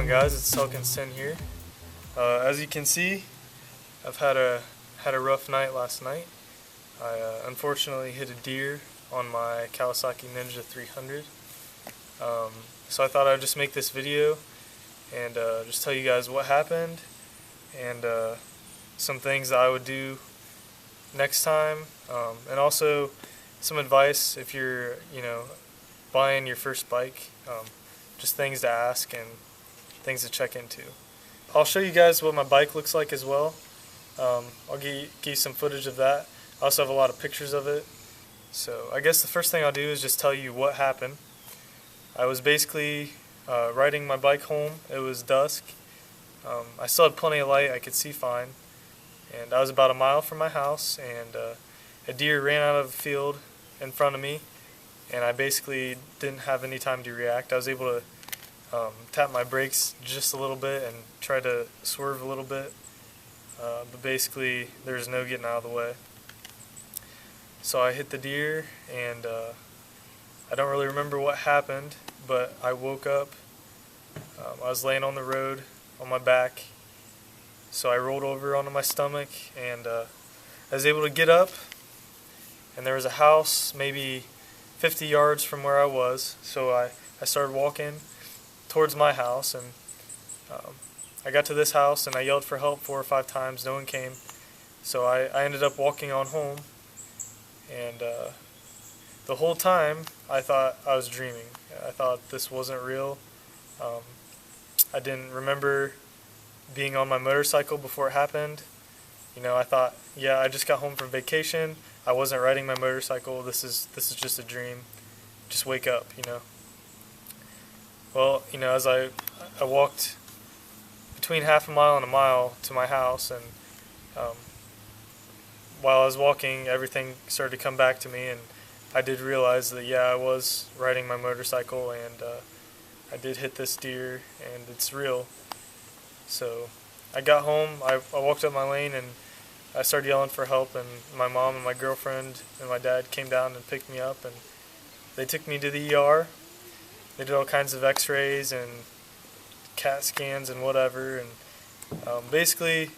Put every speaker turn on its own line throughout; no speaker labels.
going, guys? It's Sin here. As you can see, I've had a rough night last night. I unfortunately hit a deer on my Kawasaki Ninja 300. So I thought I'd just make this video and just tell you guys what happened and some things that I would do next time, and also some advice if you're buying your first bike, just things to ask and things to check into. I'll show you guys what my bike looks like as well. I'll give you some footage of that. I also have a lot of pictures of it. So I guess the first thing I'll do is just tell you what happened. I was basically riding my bike home. It was dusk. I still had plenty of light. I could see fine. And I was about a mile from my house, and a deer ran out of the field in front of me, and I basically didn't have any time to react. I was able to tap my brakes just a little bit and try to swerve a little bit, but basically there's no getting out of the way. So I hit the deer, and I don't really remember what happened, but I woke up. I was laying on the road on my back, so I rolled over onto my stomach, and I was able to get up, and there was a house maybe 50 yards from where I was, so I started walking towards my house, and I got to this house and I yelled for help 4 or 5 times. No one came, so I ended up walking on home, and the whole time I thought I was dreaming. I thought this wasn't real. I didn't remember being on my motorcycle before it happened. I thought, yeah, I just got home from vacation. I wasn't riding my motorcycle. This is just a dream. Just wake up, Well, as I walked between half a mile and a mile to my house, and while I was walking, everything started to come back to me, and I did realize that, yeah, I was riding my motorcycle, and I did hit this deer, and it's real. So I got home, I walked up my lane, and I started yelling for help, and my mom and my girlfriend and my dad came down and picked me up, and they took me to the ER. They did all kinds of x-rays and CAT scans and whatever, and basically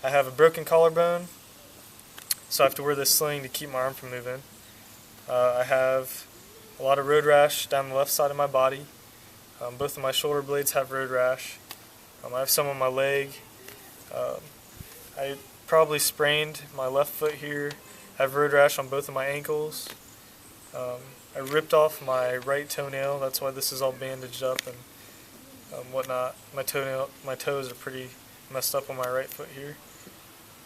I have a broken collarbone, so I have to wear this sling to keep my arm from moving. I have a lot of road rash down the left side of my body. Both of my shoulder blades have road rash. I have some on my leg. I probably sprained my left foot here. I have road rash on both of my ankles. I ripped off my right toenail. That's why this is all bandaged up and whatnot. My toes are pretty messed up on my right foot here.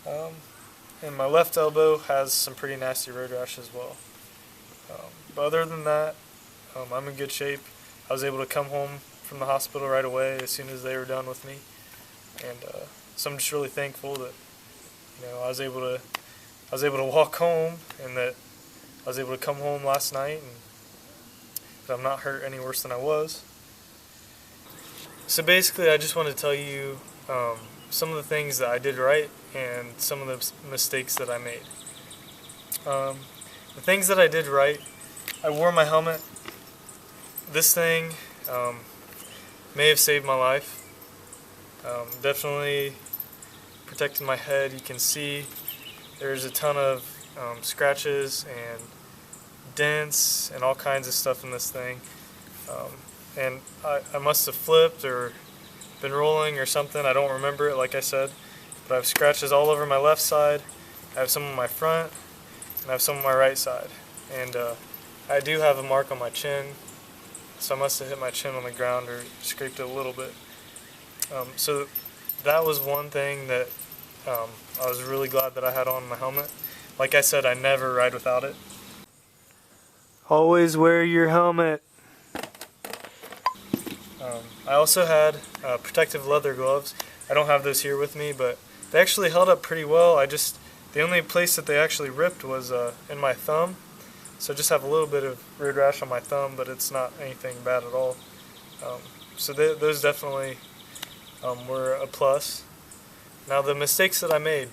And my left elbow has some pretty nasty road rash as well. But other than that, I'm in good shape. I was able to come home from the hospital right away as soon as they were done with me, and so I'm just really thankful that I was able to walk home, and that I was able to come home last night, and that I'm not hurt any worse than I was. So basically, I just want to tell you some of the things that I did right and some of the mistakes that I made. The things that I did right: I wore my helmet. This thing may have saved my life. Definitely protected my head. You can see there's a ton of scratches and dents and all kinds of stuff in this thing. And I must have flipped or been rolling or something. I don't remember it, like I said. But I have scratches all over my left side. I have some on my front, and I have some on my right side. And I do have a mark on my chin. So I must have hit my chin on the ground or scraped it a little bit. So that was one thing that I was really glad that I had on my helmet. Like I said, I never ride without it. Always wear your helmet. I also had protective leather gloves. I don't have those here with me, but they actually held up pretty well. The only place that they actually ripped was in my thumb. So I just have a little bit of road rash on my thumb, but it's not anything bad at all. So those definitely were a plus. Now the mistakes that I made.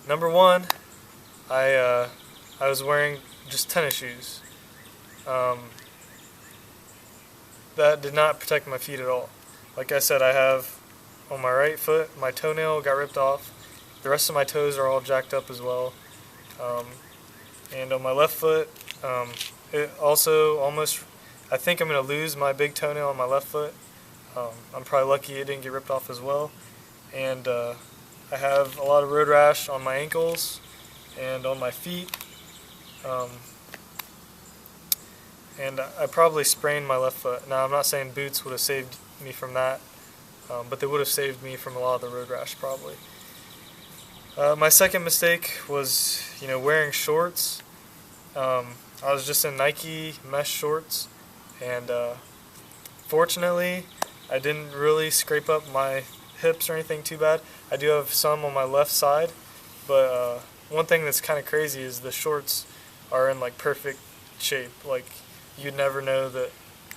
Number one, I was wearing just tennis shoes. That did not protect my feet at all. Like I said, I have on my right foot, my toenail got ripped off. The rest of my toes are all jacked up as well. And on my left foot, it also almost, I think I'm going to lose my big toenail on my left foot. I'm probably lucky it didn't get ripped off as well. And I have a lot of road rash on my ankles and on my feet. And I probably sprained my left foot. Now, I'm not saying boots would have saved me from that, but they would have saved me from a lot of the road rash probably. My second mistake was, wearing shorts. I was just in Nike mesh shorts, and fortunately, I didn't really scrape up my hips or anything too bad. I do have some on my left side, but one thing that's kind of crazy is the shorts are in like perfect shape. Like you'd never know that,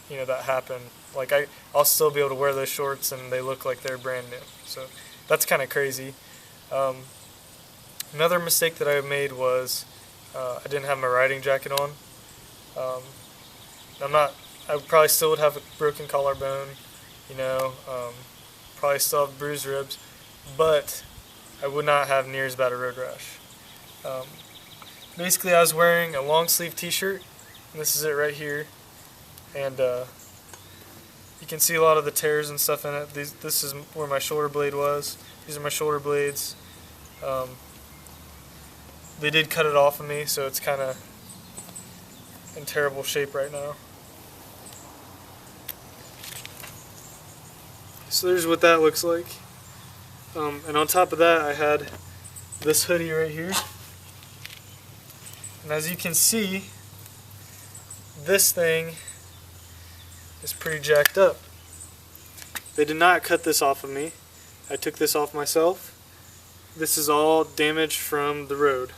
that happened. Like I'll still be able to wear those shorts and they look like they're brand new. So that's kind of crazy. Another mistake that I made was I didn't have my riding jacket on. I probably still would have a broken collarbone, probably still have bruised ribs, but I would not have near as bad a road rash. Basically, I was wearing a long sleeve t-shirt, and this is it right here, and you can see a lot of the tears and stuff in it. This is where my shoulder blade was. These are my shoulder blades. They did cut it off of me, so it's kind of in terrible shape right now. So there's what that looks like. And on top of that, I had this hoodie right here. And as you can see, this thing is pretty jacked up. They did not cut this off of me. I took this off myself. This is all damage from the road.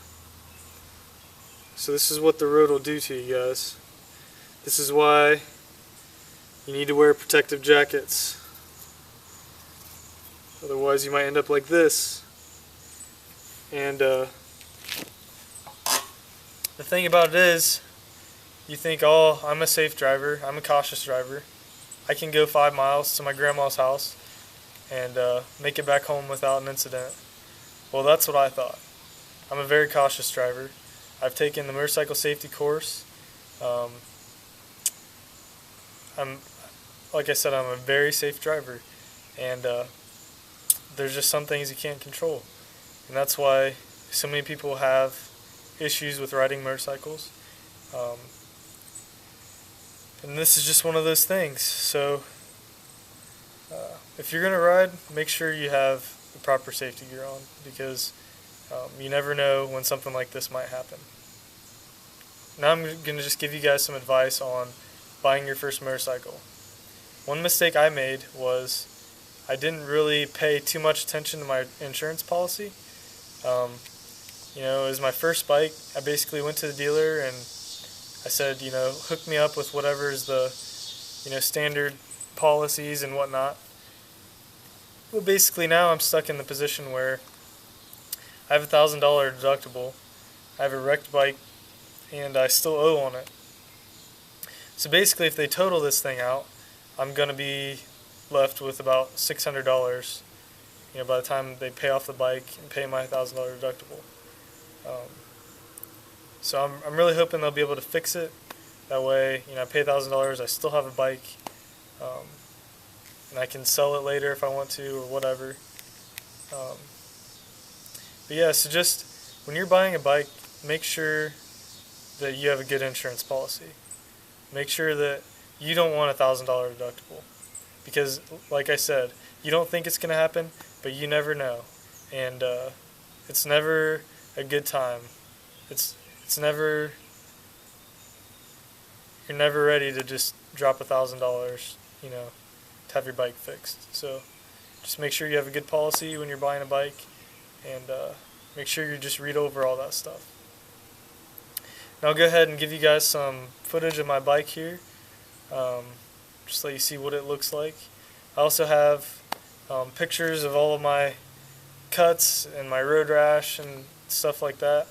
So this is what the road will do to you guys. This is why you need to wear protective jackets. Otherwise you might end up like this. And the thing about it is, you think, oh, I'm a safe driver, I'm a cautious driver. I can go 5 miles to my grandma's house and make it back home without an incident. Well, that's what I thought. I'm a very cautious driver. I've taken the motorcycle safety course. Like I said, I'm a very safe driver, and there's just some things you can't control, and that's why so many people have issues with riding motorcycles. And this is just one of those things. So if you're gonna ride, make sure you have the proper safety gear on, because you never know when something like this might happen. Now I'm going to just give you guys some advice on buying your first motorcycle. One mistake I made was I didn't really pay too much attention to my insurance policy. It was my first bike. I basically went to the dealer and I said, hook me up with whatever is the, standard policies and whatnot. Well, basically now I'm stuck in the position where I have a $1,000 deductible. I have a wrecked bike, and I still owe on it. So basically, if they total this thing out, I'm going to be left with about $600, by the time they pay off the bike and pay my $1,000 deductible. So I'm really hoping they'll be able to fix it. That way, I pay $1,000, I still have a bike, and I can sell it later if I want to or whatever. But yeah, so just when you're buying a bike, make sure that you have a good insurance policy. Make sure that you don't want a $1,000 deductible, because like I said, you don't think it's going to happen, but you never know, and it's never a good time. It's never, you're never ready to just drop $1,000, to have your bike fixed. So just make sure you have a good policy when you're buying a bike, and make sure you just read over all that stuff. Now I'll go ahead and give you guys some footage of my bike here, just so you see what it looks like. I also have pictures of all of my cuts and my road rash and stuff like that.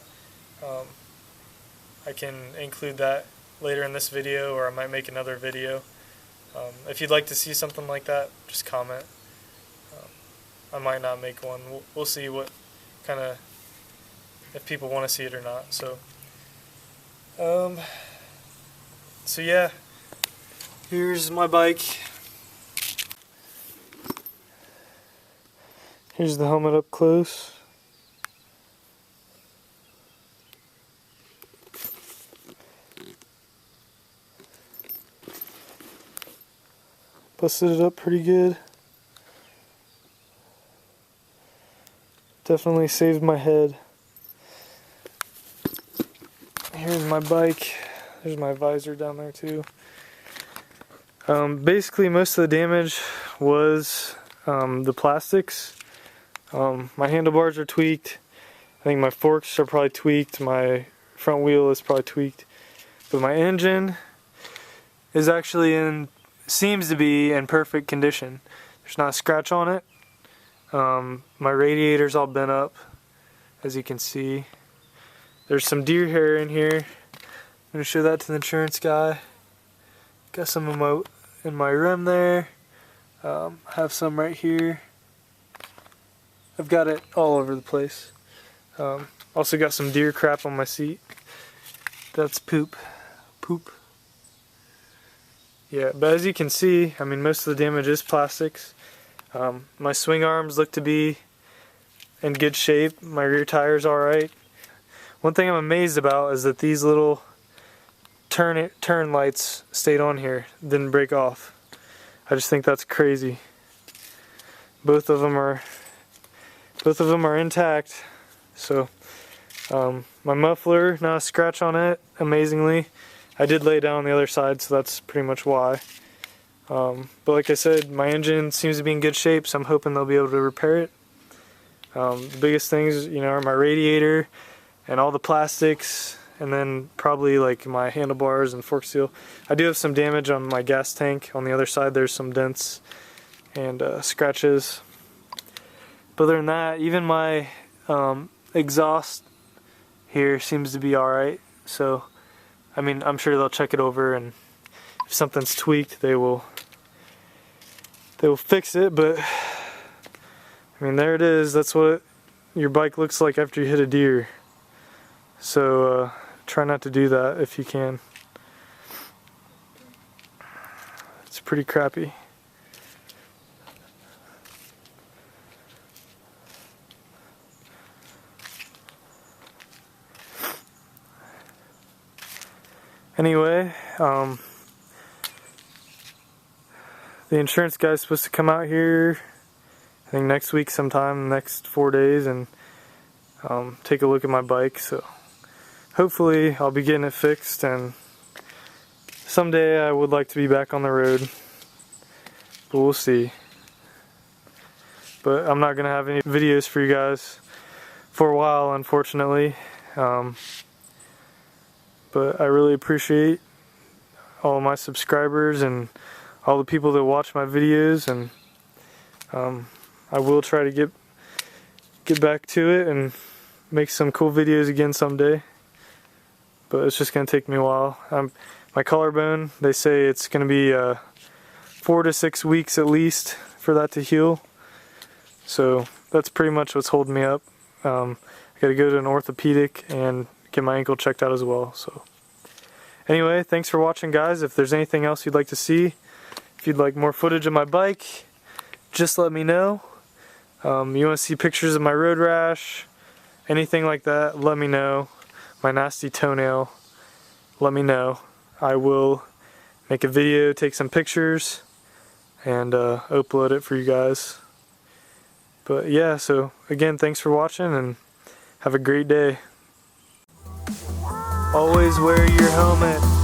I can include that later in this video, or I might make another video. If you'd like to see something like that, just comment. I might not make one. We'll see what kind of, if people want to see it or not. So yeah, here's my bike. Here's the helmet up close. Busted it up pretty good. Definitely saved my head. Here's my bike. There's my visor down there too. Basically most of the damage was the plastics. My handlebars are tweaked. I think my forks are probably tweaked. My front wheel is probably tweaked. But my engine is actually seems to be in perfect condition. There's not a scratch on it. My radiator's all bent up, as you can see. There's some deer hair in here. I'm gonna show that to the insurance guy. Got some in my rim there. Have some right here. I've got it all over the place. Also got some deer crap on my seat. That's poop. Yeah, but as you can see, I mean, most of the damage is plastics. My swing arms look to be in good shape. My rear tire's alright. One thing I'm amazed about is that these little turn lights stayed on here, didn't break off. I just think that's crazy. Both of them are intact. So my muffler, not a scratch on it, amazingly. I did lay down on the other side, so that's pretty much why. But like I said, my engine seems to be in good shape, so I'm hoping they'll be able to repair it. The biggest things, are my radiator and all the plastics, and then probably like my handlebars and fork seal. I do have some damage on my gas tank. On the other side, there's some dents and scratches. But other than that, even my exhaust here seems to be alright. So, I mean, I'm sure they'll check it over, and if something's tweaked, they will fix it. But I mean, there it is. That's what your bike looks like after you hit a deer. So try not to do that if you can. It's pretty crappy. Anyway, the insurance guy's supposed to come out here, I think next week sometime, next 4 days, and take a look at my bike. So hopefully I'll be getting it fixed, and someday I would like to be back on the road, but we'll see. But I'm not going to have any videos for you guys for a while, unfortunately. But I really appreciate all of my subscribers and all the people that watch my videos, and I will try to get back to it and make some cool videos again someday. But it's just going to take me a while. My collarbone, they say it's going to be 4 to 6 weeks at least for that to heal. So that's pretty much what's holding me up. I got to go to an orthopedic and get my ankle checked out as well. So anyway, thanks for watching, guys. If there's anything else you'd like to see, if you'd like more footage of my bike, just let me know. You want to see pictures of my road rash, anything like that, let me know. My nasty toenail, let me know. I will make a video, take some pictures, and upload it for you guys. But yeah, so again, thanks for watching, and have a great day. Always wear your helmet.